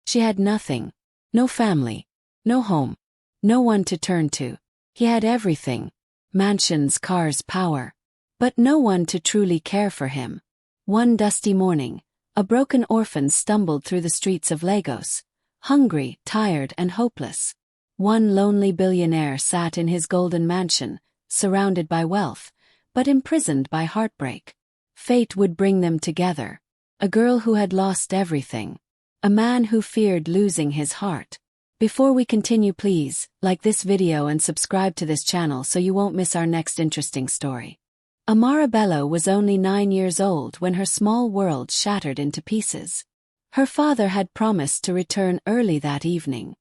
She had nothing. No family. No home. No one to turn to. He had everything. Mansions, cars, power. But no one to truly care for him. One dusty morning, a broken orphan stumbled through the streets of Lagos, hungry, tired, and hopeless. One lonely billionaire sat in his golden mansion, surrounded by wealth, but imprisoned by heartbreak. Fate would bring them together. A girl who had lost everything. A man who feared losing his heart. Before we continue, please like this video and subscribe to this channel so you won't miss our next interesting story. Amara was only 9 years old when her small world shattered into pieces. Her father had promised to return early that evening.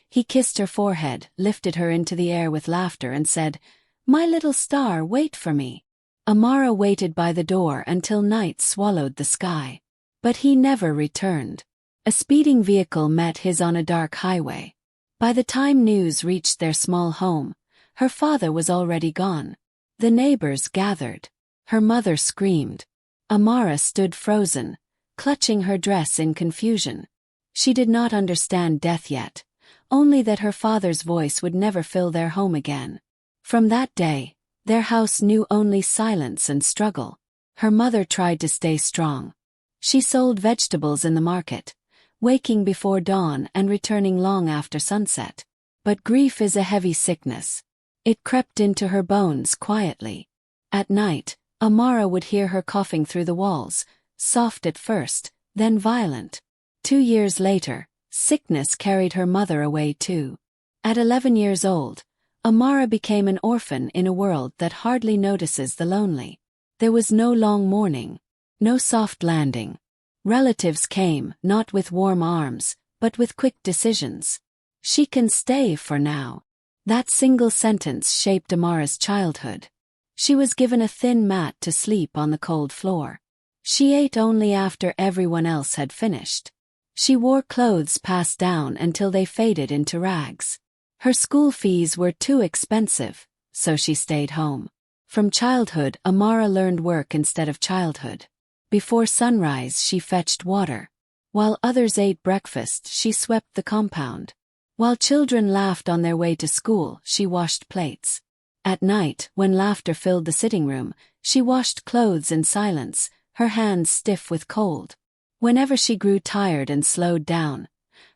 He kissed her forehead, lifted her into the air with laughter and said, "My little star, wait for me." Amara waited by the door until night swallowed the sky. But he never returned. A speeding vehicle met his on a dark highway. By the time news reached their small home, her father was already gone. The neighbors gathered. Her mother screamed. Amara stood frozen, clutching her dress in confusion. She did not understand death yet, only that her father's voice would never fill their home again. From that day, their house knew only silence and struggle. Her mother tried to stay strong. She sold vegetables in the market, waking before dawn and returning long after sunset. But grief is a heavy sickness. It crept into her bones quietly. At night, Amara would hear her coughing through the walls, soft at first, then violent. 2 years later, sickness carried her mother away too. At 11 years old, Amara became an orphan in a world that hardly notices the lonely. There was no long mourning, no soft landing. Relatives came, not with warm arms, but with quick decisions. "She can stay for now." That single sentence shaped Amara's childhood. She was given a thin mat to sleep on the cold floor. She ate only after everyone else had finished. She wore clothes passed down until they faded into rags. Her school fees were too expensive, so she stayed home. From childhood, Amara learned work instead of childhood. Before sunrise, she fetched water. While others ate breakfast, she swept the compound. While children laughed on their way to school, she washed plates. At night, when laughter filled the sitting room, she washed clothes in silence, her hands stiff with cold. Whenever she grew tired and slowed down,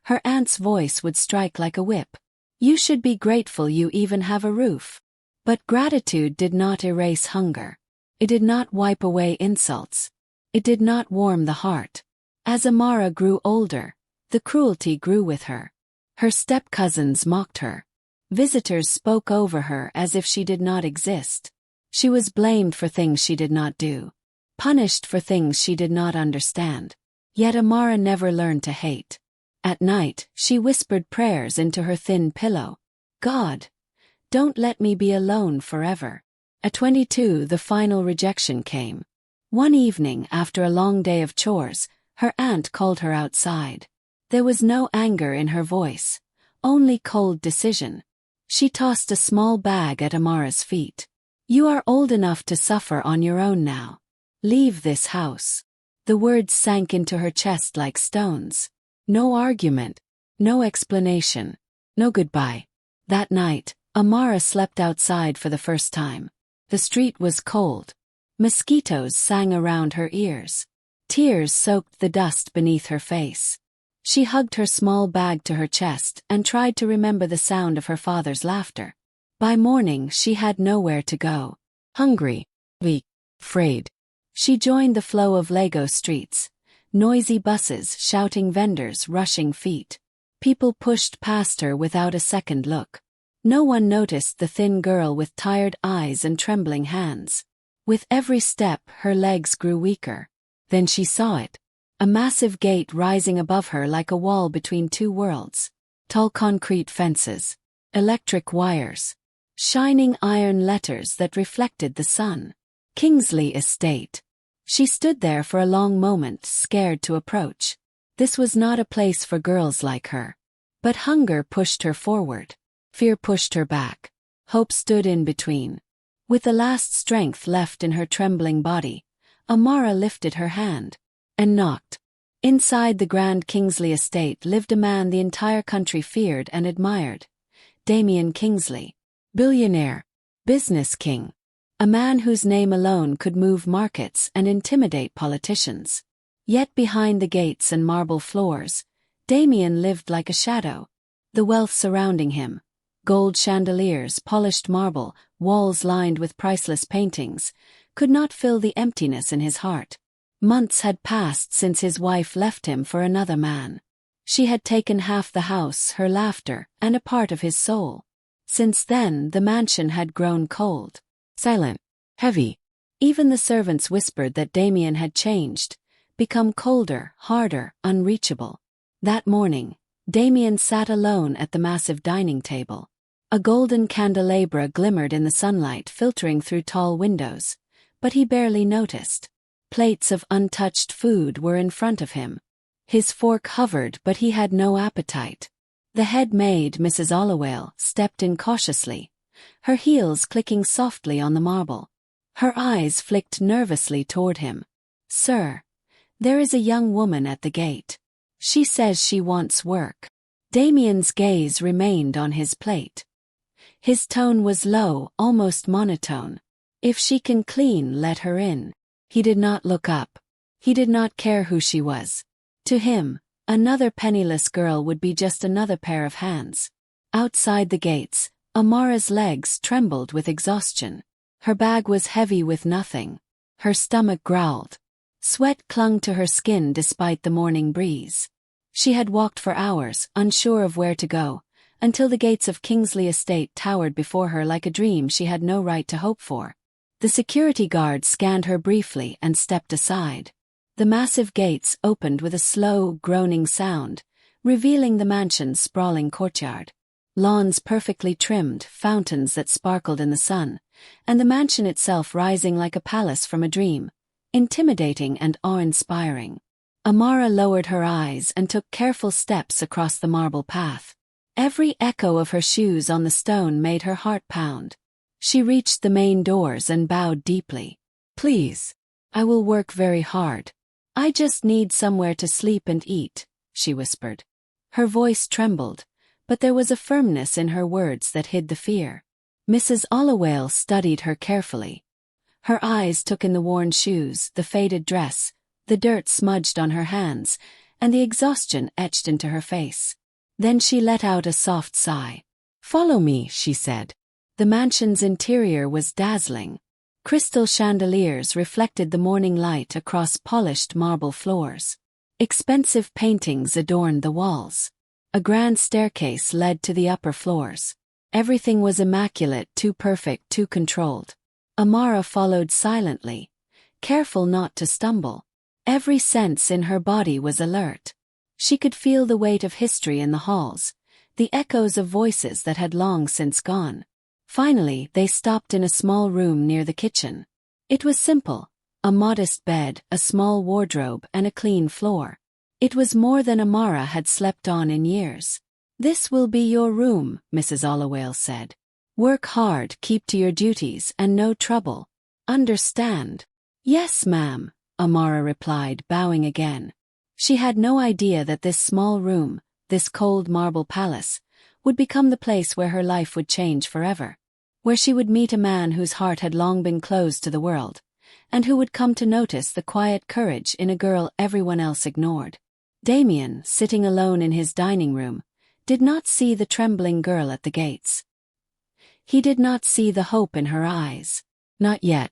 her aunt's voice would strike like a whip. "You should be grateful you even have a roof." But gratitude did not erase hunger. It did not wipe away insults. It did not warm the heart. As Amara grew older, the cruelty grew with her. Her step-cousins mocked her. Visitors spoke over her as if she did not exist. She was blamed for things she did not do, punished for things she did not understand. Yet Amara never learned to hate. At night, she whispered prayers into her thin pillow. "God, don't let me be alone forever." At 22, the final rejection came. One evening, after a long day of chores, her aunt called her outside. There was no anger in her voice, only cold decision. She tossed a small bag at Amara's feet. "You are old enough to suffer on your own now. Leave this house." The words sank into her chest like stones. No argument, no explanation, no goodbye. That night, Amara slept outside for the first time. The street was cold. Mosquitoes sang around her ears. Tears soaked the dust beneath her face. She hugged her small bag to her chest and tried to remember the sound of her father's laughter. By morning, she had nowhere to go. Hungry, weak, afraid. She joined the flow of Lagos streets. Noisy buses, shouting vendors, rushing feet. People pushed past her without a second look. No one noticed the thin girl with tired eyes and trembling hands. With every step, her legs grew weaker. Then she saw it. A massive gate rising above her like a wall between two worlds. Tall concrete fences. Electric wires. Shining iron letters that reflected the sun. Kingsley Estate. She stood there for a long moment, scared to approach. This was not a place for girls like her. But hunger pushed her forward. Fear pushed her back. Hope stood in between. With the last strength left in her trembling body, Amara lifted her hand and knocked. Inside the grand Kingsley estate lived a man the entire country feared and admired. Damian Kingsley. Billionaire. Business king. A man whose name alone could move markets and intimidate politicians. Yet behind the gates and marble floors, Damian lived like a shadow. The wealth surrounding him, gold chandeliers, polished marble, walls lined with priceless paintings, could not fill the emptiness in his heart. Months had passed since his wife left him for another man. She had taken half the house, her laughter, and a part of his soul. Since then, the mansion had grown cold, silent, heavy. Even the servants whispered that Damian had changed, become colder, harder, unreachable. That morning, Damian sat alone at the massive dining table. A golden candelabra glimmered in the sunlight filtering through tall windows, but he barely noticed. Plates of untouched food were in front of him. His fork hovered, but he had no appetite. The head maid, Mrs. Allowale, stepped in cautiously, her heels clicking softly on the marble. Her eyes flicked nervously toward him. "Sir, there is a young woman at the gate. She says she wants work." Damian's gaze remained on his plate. His tone was low, almost monotone. "If she can clean, let her in." He did not look up. He did not care who she was. To him, another penniless girl would be just another pair of hands. Outside the gates, Amara's legs trembled with exhaustion. Her bag was heavy with nothing. Her stomach growled. Sweat clung to her skin despite the morning breeze. She had walked for hours, unsure of where to go, until the gates of Kingsley Estate towered before her like a dream she had no right to hope for. The security guard scanned her briefly and stepped aside. The massive gates opened with a slow, groaning sound, revealing the mansion's sprawling courtyard. Lawns perfectly trimmed, fountains that sparkled in the sun, and the mansion itself rising like a palace from a dream, intimidating and awe-inspiring. Amara lowered her eyes and took careful steps across the marble path. Every echo of her shoes on the stone made her heart pound. She reached the main doors and bowed deeply. "Please, I will work very hard. I just need somewhere to sleep and eat," she whispered. Her voice trembled, but there was a firmness in her words that hid the fear. Mrs. Allowale studied her carefully. Her eyes took in the worn shoes, the faded dress, the dirt smudged on her hands, and the exhaustion etched into her face. Then she let out a soft sigh. "Follow me," she said. The mansion's interior was dazzling. Crystal chandeliers reflected the morning light across polished marble floors. Expensive paintings adorned the walls. A grand staircase led to the upper floors. Everything was immaculate, too perfect, too controlled. Amara followed silently, careful not to stumble. Every sense in her body was alert. She could feel the weight of history in the halls, the echoes of voices that had long since gone. Finally, they stopped in a small room near the kitchen. It was simple, a modest bed, a small wardrobe, and a clean floor. It was more than Amara had slept on in years. "This will be your room," Mrs. Allowale said. "Work hard, keep to your duties, and no trouble. Understand?" "Yes, ma'am," Amara replied, bowing again. She had no idea that this small room, this cold marble palace, would become the place where her life would change forever, where she would meet a man whose heart had long been closed to the world, and who would come to notice the quiet courage in a girl everyone else ignored. Damian, sitting alone in his dining room, did not see the trembling girl at the gates. He did not see the hope in her eyes. Not yet.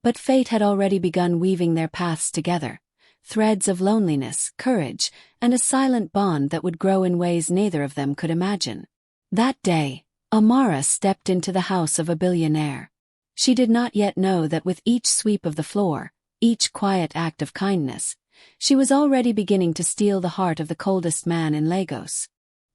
But fate had already begun weaving their paths together, threads of loneliness, courage, and a silent bond that would grow in ways neither of them could imagine. That day, Amara stepped into the house of a billionaire. She did not yet know that with each sweep of the floor, each quiet act of kindness, she was already beginning to steal the heart of the coldest man in Lagos.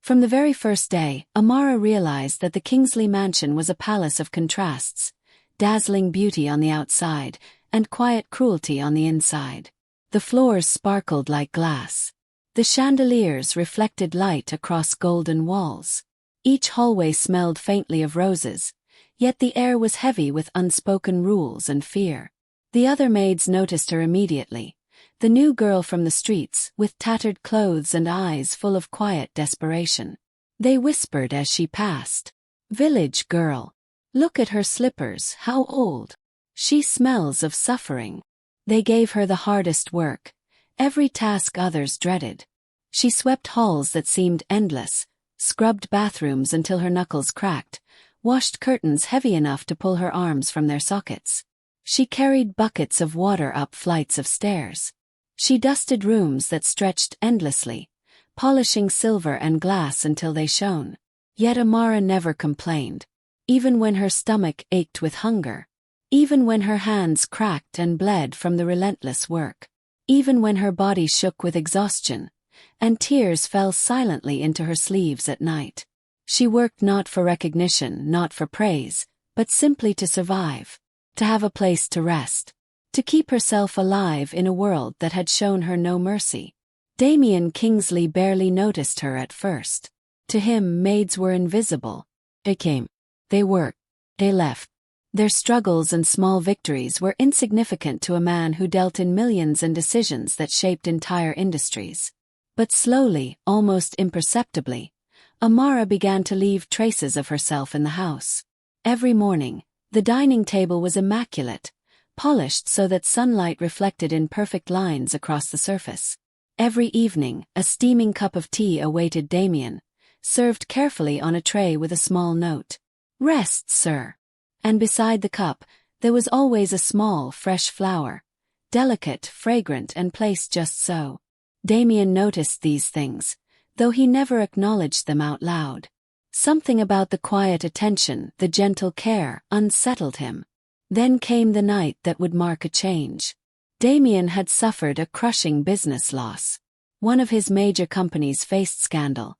From the very first day, Amara realized that the Kingsley mansion was a palace of contrasts, dazzling beauty on the outside, and quiet cruelty on the inside. The floors sparkled like glass. The chandeliers reflected light across golden walls. Each hallway smelled faintly of roses, yet the air was heavy with unspoken rules and fear. The other maids noticed her immediately, The new girl from the streets, with tattered clothes and eyes full of quiet desperation. They whispered as she passed. "Village girl. Look at her slippers, how old. She smells of suffering." They gave her the hardest work, every task others dreaded. She swept halls that seemed endless, scrubbed bathrooms until her knuckles cracked, washed curtains heavy enough to pull her arms from their sockets. She carried buckets of water up flights of stairs. She dusted rooms that stretched endlessly, polishing silver and glass until they shone. Yet Amara never complained, even when her stomach ached with hunger, even when her hands cracked and bled from the relentless work, even when her body shook with exhaustion, and tears fell silently into her sleeves at night. She worked not for recognition, not for praise, but simply to survive, to have a place to rest, to keep herself alive in a world that had shown her no mercy. Damian Kingsley barely noticed her at first. To him, maids were invisible. They came. They worked. They left. Their struggles and small victories were insignificant to a man who dealt in millions and decisions that shaped entire industries. But slowly, almost imperceptibly, Amara began to leave traces of herself in the house. Every morning, the dining table was immaculate, polished so that sunlight reflected in perfect lines across the surface. Every evening, a steaming cup of tea awaited Damian, served carefully on a tray with a small note. "Rest, sir." And beside the cup, there was always a small, fresh flower, delicate, fragrant, and placed just so. Damian noticed these things, though he never acknowledged them out loud. Something about the quiet attention, the gentle care, unsettled him. Then came the night that would mark a change. Damian had suffered a crushing business loss. One of his major companies faced scandal,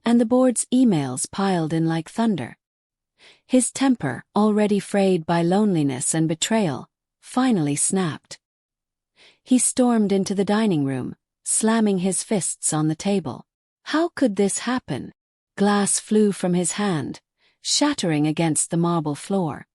and the board's emails piled in like thunder. His temper, already frayed by loneliness and betrayal, finally snapped. He stormed into the dining room, slamming his fists on the table. How could this happen? Glass flew from his hand, shattering against the marble floor.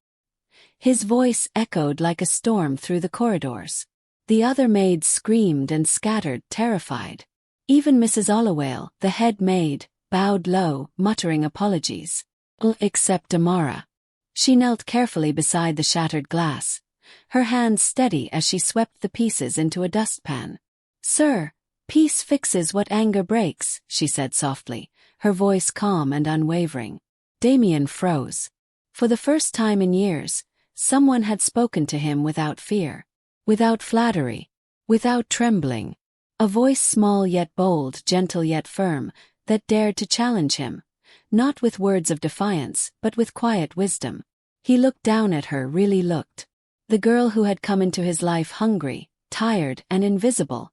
His voice echoed like a storm through the corridors. The other maids screamed and scattered, terrified. Even Mrs. Hollowell, the head maid, bowed low, muttering apologies. All except Amara. She knelt carefully beside the shattered glass, her hands steady as she swept the pieces into a dustpan. "Sir, peace fixes what anger breaks," she said softly, her voice calm and unwavering. Damian froze. For the first time in years, someone had spoken to him without fear, without flattery, without trembling. A voice small yet bold, gentle yet firm, that dared to challenge him, not with words of defiance, but with quiet wisdom. He looked down at her, really looked. The girl who had come into his life hungry, tired, and invisible,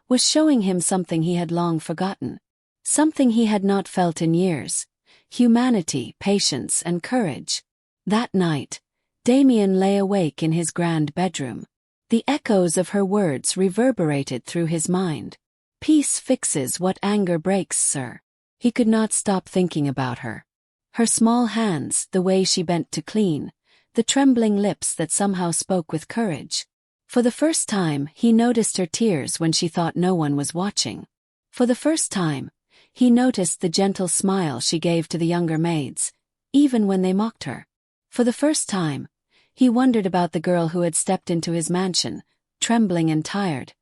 was showing him something he had long forgotten. Something he had not felt in years. Humanity, patience, and courage. That night, Damian lay awake in his grand bedroom. The echoes of her words reverberated through his mind. "Peace fixes what anger breaks, sir." He could not stop thinking about her. Her small hands, the way she bent to clean, the trembling lips that somehow spoke with courage. For the first time, he noticed her tears when she thought no one was watching. For the first time, he noticed the gentle smile she gave to the younger maids, even when they mocked her. For the first time, he wondered about the girl who had stepped into his mansion, trembling and tired,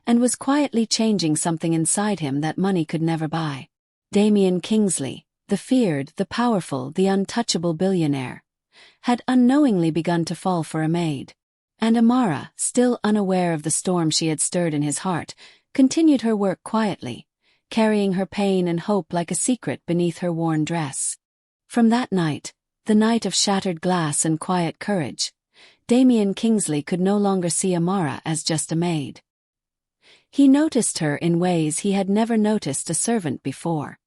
and was quietly changing something inside him that money could never buy. Damian Kingsley, the feared, the powerful, the untouchable billionaire, had unknowingly begun to fall for a maid. And Amara, still unaware of the storm she had stirred in his heart, continued her work quietly, carrying her pain and hope like a secret beneath her worn dress. From that night, the night of shattered glass and quiet courage, Damian Kingsley could no longer see Amara as just a maid. He noticed her in ways he had never noticed a servant before.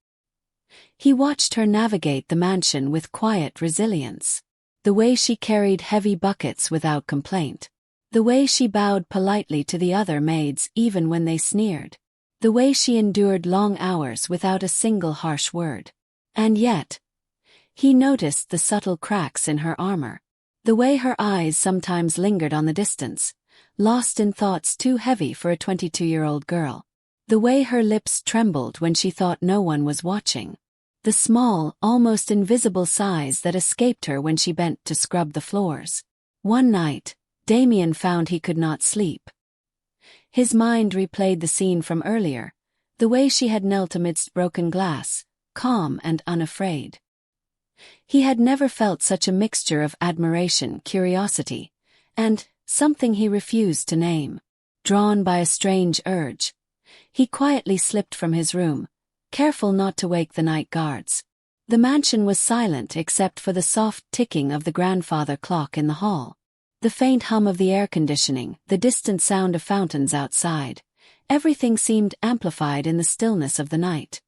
He watched her navigate the mansion with quiet resilience. The way she carried heavy buckets without complaint. The way she bowed politely to the other maids even when they sneered. The way she endured long hours without a single harsh word. And yet, he noticed the subtle cracks in her armor. The way her eyes sometimes lingered on the distance, lost in thoughts too heavy for a 22-year-old girl. The way her lips trembled when she thought no one was watching. The small, almost invisible sighs that escaped her when she bent to scrub the floors. One night, Damian found he could not sleep. His mind replayed the scene from earlier, the way she had knelt amidst broken glass, calm and unafraid. He had never felt such a mixture of admiration, curiosity, and something he refused to name. Drawn by a strange urge, he quietly slipped from his room, careful not to wake the night guards. The mansion was silent except for the soft ticking of the grandfather clock in the hall. The faint hum of the air conditioning, the distant sound of fountains outside. Everything seemed amplified in the stillness of the night.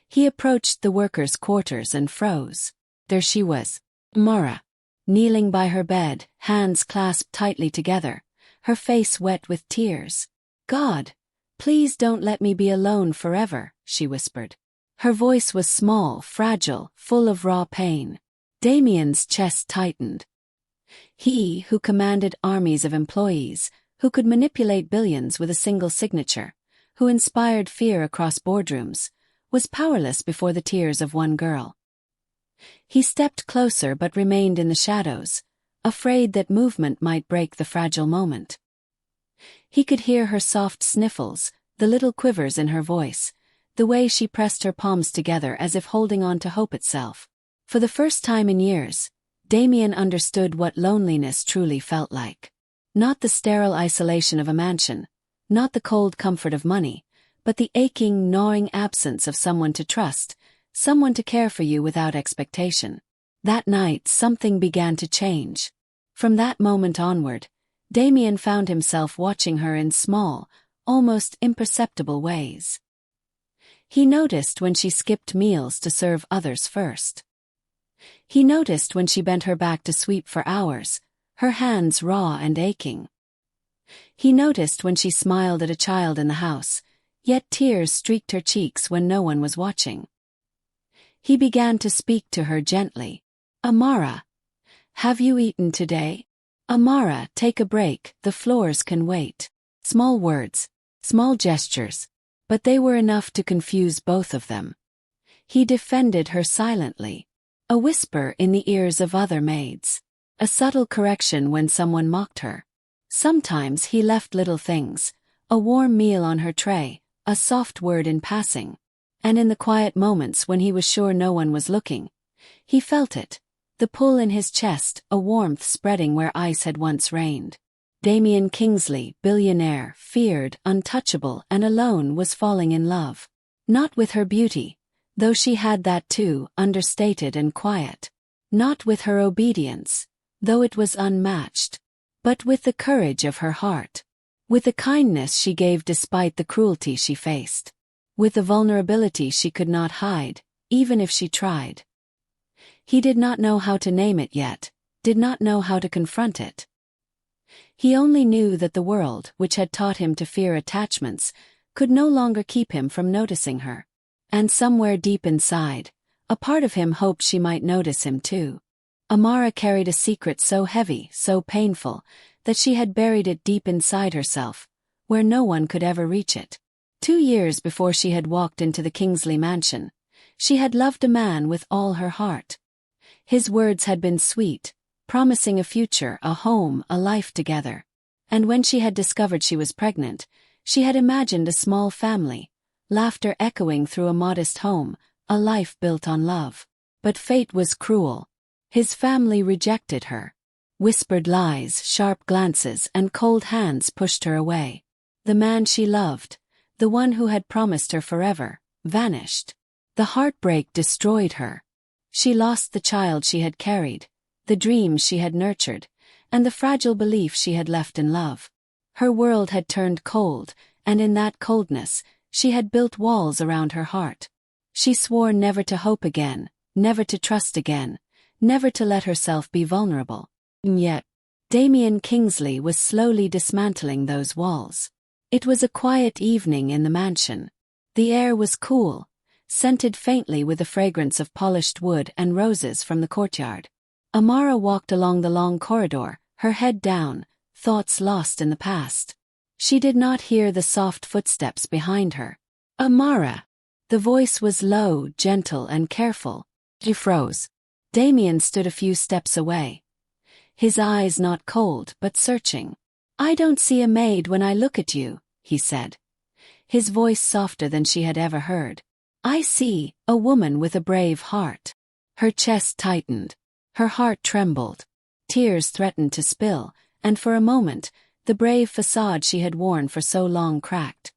He approached the workers' quarters and froze. There she was, Amara, kneeling by her bed, hands clasped tightly together, her face wet with tears. "God, please don't let me be alone forever," she whispered. Her voice was small, fragile, full of raw pain. Damian's chest tightened. He, who commanded armies of employees, who could manipulate billions with a single signature, who inspired fear across boardrooms, was powerless before the tears of one girl. He stepped closer but remained in the shadows, afraid that movement might break the fragile moment. He could hear her soft sniffles, the little quivers in her voice, the way she pressed her palms together as if holding on to hope itself. For the first time in years, Damian understood what loneliness truly felt like. Not the sterile isolation of a mansion, not the cold comfort of money, but the aching, gnawing absence of someone to trust, someone to care for you without expectation. That night something began to change. From that moment onward, Damian found himself watching her in small, almost imperceptible ways. He noticed when she skipped meals to serve others first. He noticed when she bent her back to sweep for hours, her hands raw and aching. He noticed when she smiled at a child in the house, yet tears streaked her cheeks when no one was watching. He began to speak to her gently. "Amara, have you eaten today? Amara, take a break, the floors can wait." Small words, small gestures, but they were enough to confuse both of them. He defended her silently. A whisper in the ears of other maids. A subtle correction when someone mocked her. Sometimes he left little things, a warm meal on her tray, a soft word in passing. And in the quiet moments when he was sure no one was looking, he felt it, the pull in his chest, a warmth spreading where ice had once reigned. Damian Kingsley, billionaire, feared, untouchable, and alone, was falling in love. Not with her beauty, though she had that too, understated and quiet. Not with her obedience, though it was unmatched. But with the courage of her heart. With the kindness she gave despite the cruelty she faced. With the vulnerability she could not hide, even if she tried. He did not know how to name it yet, did not know how to confront it. He only knew that the world, which had taught him to fear attachments, could no longer keep him from noticing her. And somewhere deep inside, a part of him hoped she might notice him too. Amara carried a secret so heavy, so painful, that she had buried it deep inside herself, where no one could ever reach it. 2 years before she had walked into the Kingsley mansion, she had loved a man with all her heart. His words had been sweet, promising a future, a home, a life together. And when she had discovered she was pregnant, she had imagined a small family, laughter echoing through a modest home, a life built on love. But fate was cruel. His family rejected her. Whispered lies, sharp glances, and cold hands pushed her away. The man she loved, the one who had promised her forever, vanished. The heartbreak destroyed her. She lost the child she had carried, the dreams she had nurtured, and the fragile belief she had left in love. Her world had turned cold, and in that coldness, she had built walls around her heart. She swore never to hope again, never to trust again, never to let herself be vulnerable. And yet, Damian Kingsley was slowly dismantling those walls. It was a quiet evening in the mansion. The air was cool, scented faintly with the fragrance of polished wood and roses from the courtyard. Amara walked along the long corridor, her head down, thoughts lost in the past. She did not hear the soft footsteps behind her. Amara. The voice was low, gentle, and careful. She froze. Damian stood a few steps away. His eyes not cold, but searching. I don't see a maid when I look at you, he said. His voice softer than she had ever heard. I see a woman with a brave heart. Her chest tightened. Her heart trembled. Tears threatened to spill, and for a moment, the brave facade she had worn for so long cracked.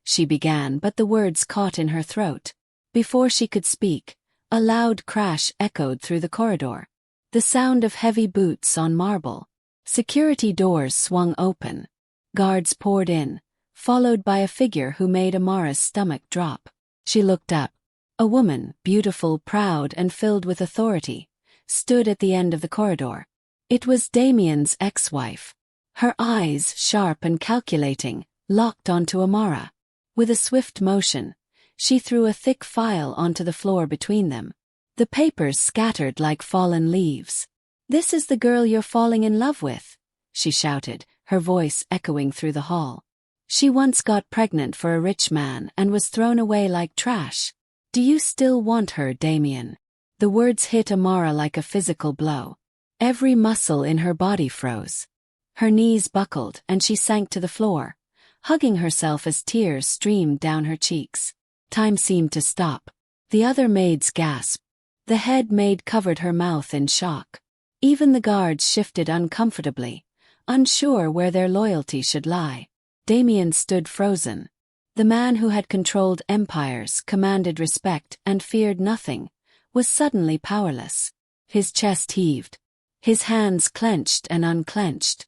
She began, but the words caught in her throat. Before she could speak, a loud crash echoed through the corridor. The sound of heavy boots on marble. Security doors swung open. Guards poured in, followed by a figure who made Amara's stomach drop. She looked up. A woman, beautiful, proud, and filled with authority, stood at the end of the corridor. It was Damian's ex-wife. Her eyes, sharp and calculating, locked onto Amara. With a swift motion, she threw a thick file onto the floor between them. The papers scattered like fallen leaves. This is the girl you're falling in love with, she shouted, her voice echoing through the hall. She once got pregnant for a rich man and was thrown away like trash. Do you still want her, Damian? The words hit Amara like a physical blow. Every muscle in her body froze. Her knees buckled and she sank to the floor, hugging herself as tears streamed down her cheeks. Time seemed to stop. The other maids gasped. The head maid covered her mouth in shock. Even the guards shifted uncomfortably, unsure where their loyalty should lie. Damian stood frozen. The man who had controlled empires, commanded respect, and feared nothing, was suddenly powerless. His chest heaved. His hands clenched and unclenched.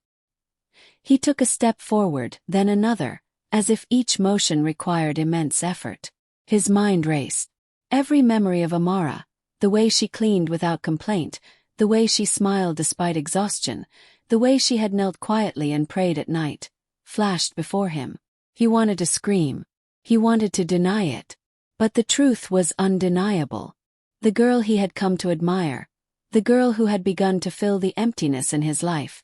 He took a step forward, then another, as if each motion required immense effort. His mind raced. Every memory of Amara, the way she cleaned without complaint, the way she smiled despite exhaustion, the way she had knelt quietly and prayed at night, flashed before him. He wanted to scream. He wanted to deny it. But the truth was undeniable. The girl he had come to admire, the girl who had begun to fill the emptiness in his life,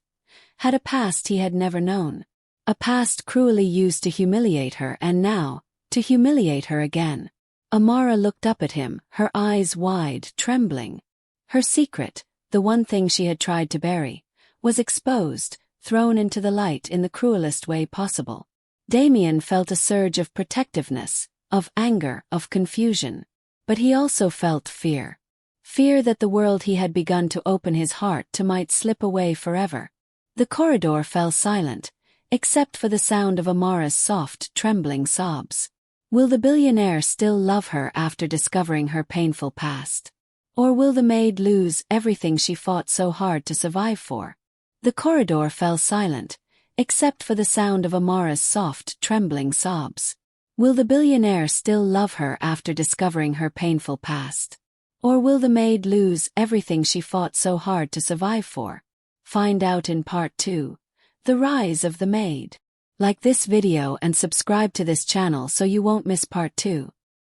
had a past he had never known. A past cruelly used to humiliate her and now, to humiliate her again. Amara looked up at him, her eyes wide, trembling. Her secret, the one thing she had tried to bury, was exposed, thrown into the light in the cruelest way possible. Damian felt a surge of protectiveness, of anger, of confusion. But he also felt fear. Fear that the world he had begun to open his heart to might slip away forever. The corridor fell silent, except for the sound of Amara's soft, trembling sobs. Will the billionaire still love her after discovering her painful past? Or will the maid lose everything she fought so hard to survive for? The corridor fell silent, except for the sound of Amara's soft, trembling sobs. Will the billionaire still love her after discovering her painful past? Or will the maid lose everything she fought so hard to survive for? Find out in part 2, The Rise of the Maid. Like this video and subscribe to this channel so you won't miss part 2.